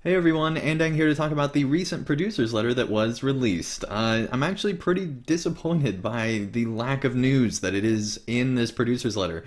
Hey everyone, Andang here to talk about the recent producer's letter that was released. I'm actually pretty disappointed by the lack of news that it is in this producer's letter.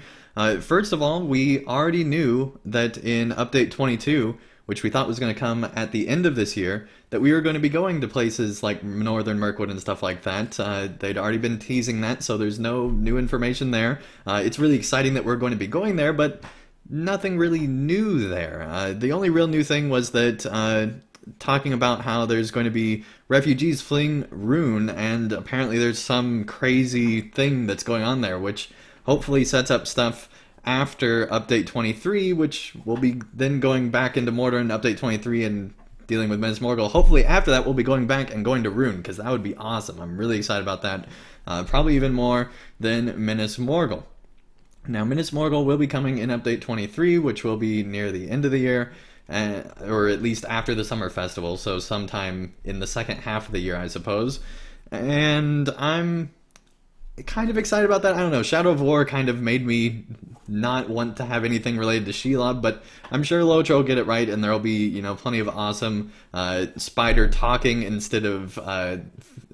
First of all, we already knew that in Update 22, which we thought was going to come at the end of this year, that we were going to be going to places like Northern Mirkwood and stuff like that. They'd already been teasing that, so there's no new information there. It's really exciting that we're going to be going there, but nothing really new there. The only real new thing was that talking about how there's going to be refugees fleeing Rune, and apparently there's some crazy thing that's going on there, which hopefully sets up stuff after Update 23, which will be then going back into Mordor in Update 23 and dealing with MINAS MORGUL. Hopefully after that we'll be going back and going to Rune, because that would be awesome. I'm really excited about that. Probably even more than MINAS MORGUL. Now, MINAS MORGUL will be coming in Update 23, which will be near the end of the year, or at least after the Summer Festival, so sometime in the second half of the year, I suppose. And I'm kind of excited about that. I don't know, Shadow of War kind of made me not want to have anything related to Shelob, but I'm sure LOTRO will get it right, and there'll be, you know, plenty of awesome spider talking instead of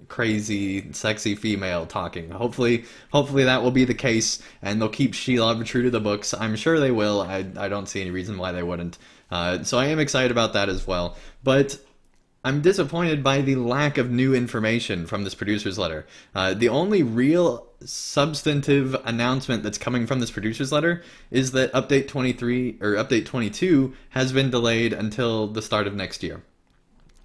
crazy, sexy female talking. Hopefully that will be the case, and they'll keep Shelob true to the books. I'm sure they will. I don't see any reason why they wouldn't. So I am excited about that as well. But I'm disappointed by the lack of new information from this producer's letter. The only real substantive announcement that's coming from this producer's letter is that Update 23 or Update 22 has been delayed until the start of next year.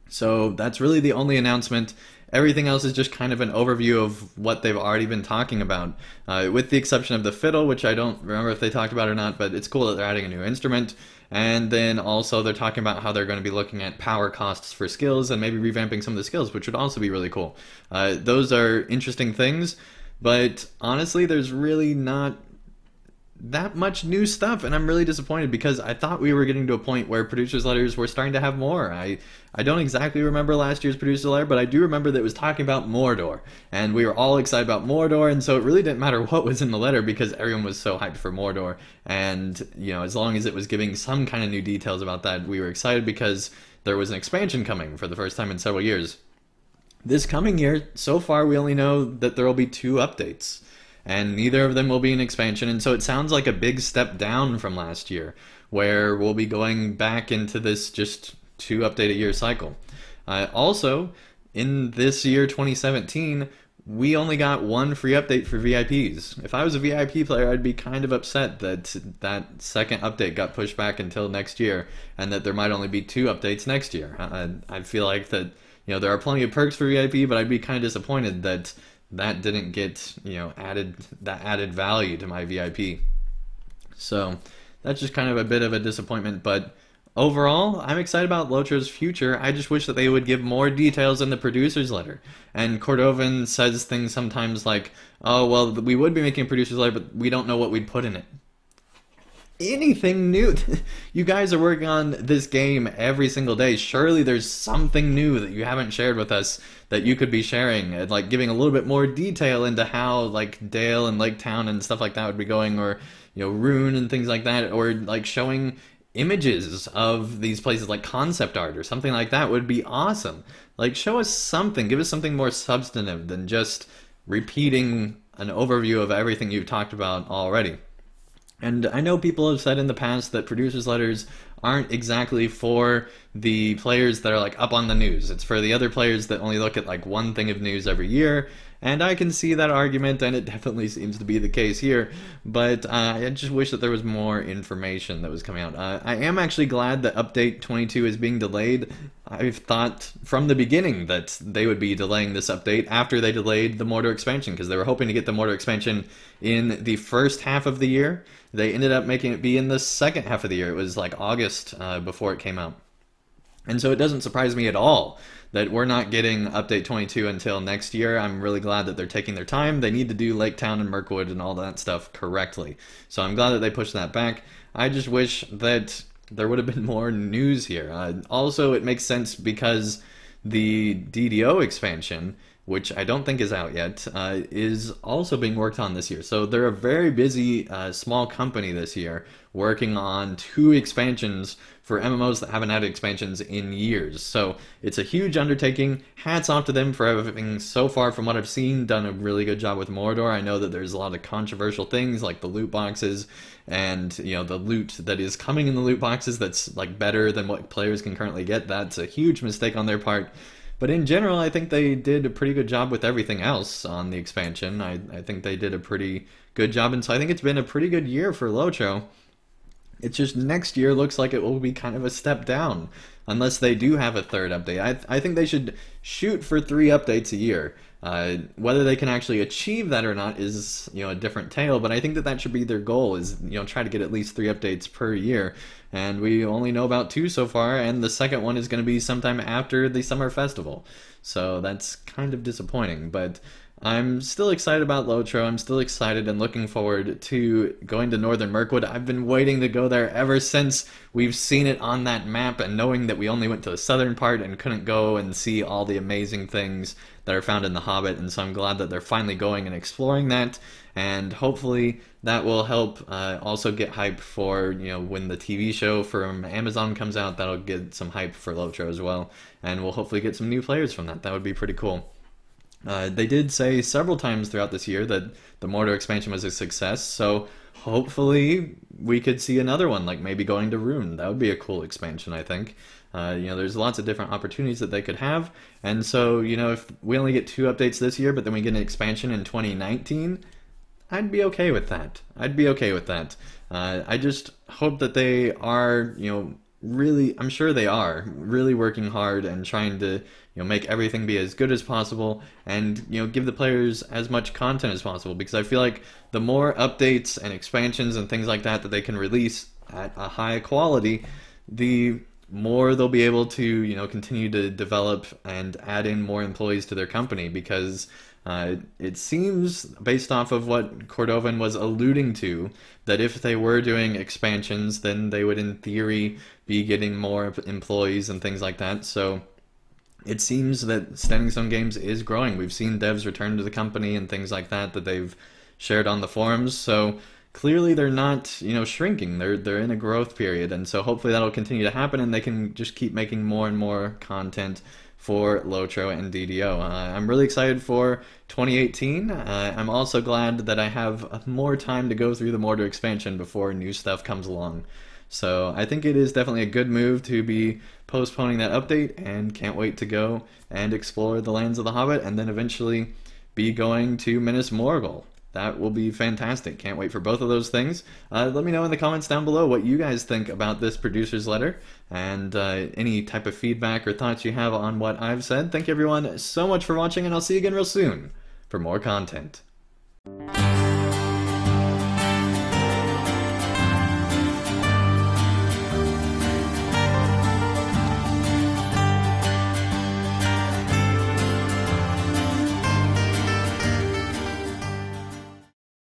So that's really the only announcement. Everything else is just kind of an overview of what they've already been talking about, with the exception of the fiddle, which I don't remember if they talked about or not, but it's cool that they're adding a new instrument. And then also they're talking about how they're going to be looking at power costs for skills and maybe revamping some of the skills, which would also be really cool. Those are interesting things, but honestly, there's really not that much new stuff, and I'm really disappointed because I thought we were getting to a point where producers' letters were starting to have more. I don't exactly remember last year's producer's letter, but I do remember that it was talking about Mordor, and we were all excited about Mordor, and so it really didn't matter what was in the letter because everyone was so hyped for Mordor, and, you know, as long as it was giving some kind of new details about that, we were excited because there was an expansion coming for the first time in several years. This coming year, so far, we only know that there will be 2 updates, and neither of them will be an expansion, and so it sounds like a big step down from last year, where we'll be going back into this just 2 update a year cycle. Also, in this year 2017, we only got 1 free update for VIPs. If I was a VIP player, I'd be kind of upset that that second update got pushed back until next year, and that there might only be 2 updates next year. I feel like that, you know, there are plenty of perks for VIP, but I'd be kind of disappointed that that didn't get, you know, added value to my VIP. So that's just kind of a bit of a disappointment, but overall, I'm excited about LOTRO's future. I just wish that they would give more details in the producer's letter. And Cordovan says things sometimes like, oh, well, we would be making a producer's letter, but we don't know what we'd put in it. Anything new? You guys are working on this game every single day. Surely there's something new that you haven't shared with us that you could be sharing, and like giving a little bit more detail into how like Dale and Laketown and stuff like that would be going, or, you know, Rune and things like that, or like showing images of these places, like concept art or something like that would be awesome. Like, show us something, give us something more substantive than just repeating an overview of everything you've talked about already. And I know people have said in the past that producers' letters aren't exactly for the players that are like up on the news. It's for the other players that only look at like one thing of news every year. And I can see that argument, and it definitely seems to be the case here. But I just wish that there was more information that was coming out. I am actually glad that Update 22 is being delayed. I've thought from the beginning that they would be delaying this update after they delayed the Mordor expansion, because they were hoping to get the Mordor expansion in the first half of the year. They ended up making it be in the second half of the year. It was like August before it came out. And so it doesn't surprise me at all that we're not getting Update 22 until next year. I'm really glad that they're taking their time. They need to do Laketown and Mirkwood and all that stuff correctly. So I'm glad that they pushed that back. I just wish that there would have been more news here. Also, it makes sense because the DDO expansion which I don't think is out yet, is also being worked on this year. So they're a very busy small company this year, working on 2 expansions for MMOs that haven't had expansions in years. So it's a huge undertaking. Hats off to them for having, so far from what I've seen, done a really good job with Mordor. I know that there's a lot of controversial things like the loot boxes and, you know, the loot that is coming in the loot boxes that's like better than what players can currently get. That's a huge mistake on their part. But in general, I think they did a pretty good job with everything else on the expansion. I think they did a pretty good job, and so I think it's been a pretty good year for LOTRO. It's just next year looks like it will be kind of a step down, unless they do have a 3rd update. I think they should shoot for 3 updates a year. Whether they can actually achieve that or not is, you know, a different tale, but I think that that should be their goal, is, you know, try to get at least 3 updates per year. And we only know about 2 so far, and the second one is going to be sometime after the summer festival. So that's kind of disappointing, but I'm still excited about LOTRO. I'm still excited and looking forward to going to Northern Mirkwood. I've been waiting to go there ever since we've seen it on that map, and knowing that we only went to the southern part and couldn't go and see all the amazing things that are found in The Hobbit, and so I'm glad that they're finally going and exploring that, and hopefully that will help also get hype for, you know, when the TV show from Amazon comes out. That'll get some hype for LOTRO as well, and we'll hopefully get some new players from that. That would be pretty cool. They did say several times throughout this year that the Mordor expansion was a success, so hopefully we could see another one, like maybe going to Rune. That would be a cool expansion, I think. You know, there's lots of different opportunities that they could have, and so, you know, if we only get 2 updates this year, but then we get an expansion in 2019, I'd be okay with that. I'd be okay with that. I just hope that they are, you know, really, I'm sure they are, really working hard and trying to, you know, make everything be as good as possible, and, you know, give the players as much content as possible, because I feel like the more updates and expansions and things like that that they can release at a high quality, the more they'll be able to, you know, continue to develop and add in more employees to their company, because it seems, based off of what Cordovan was alluding to, that if they were doing expansions, then they would in theory be getting more employees and things like that. So it seems that Standing Stone Games is growing. We've seen devs return to the company and things like that that they've shared on the forums. So clearly they're not, you know, shrinking. They're in a growth period, and so hopefully that'll continue to happen, and they can just keep making more and more content for LOTRO and DDO. I'm really excited for 2018. I'm also glad that I have more time to go through the Mordor expansion before new stuff comes along. So I think it is definitely a good move to be postponing that update, and can't wait to go and explore the lands of the Hobbit, and then eventually be going to Minas Morgul. That will be fantastic. Can't wait for both of those things. Let me know in the comments down below what you guys think about this producer's letter, and any type of feedback or thoughts you have on what I've said. Thank you everyone so much for watching, and I'll see you again real soon for more content.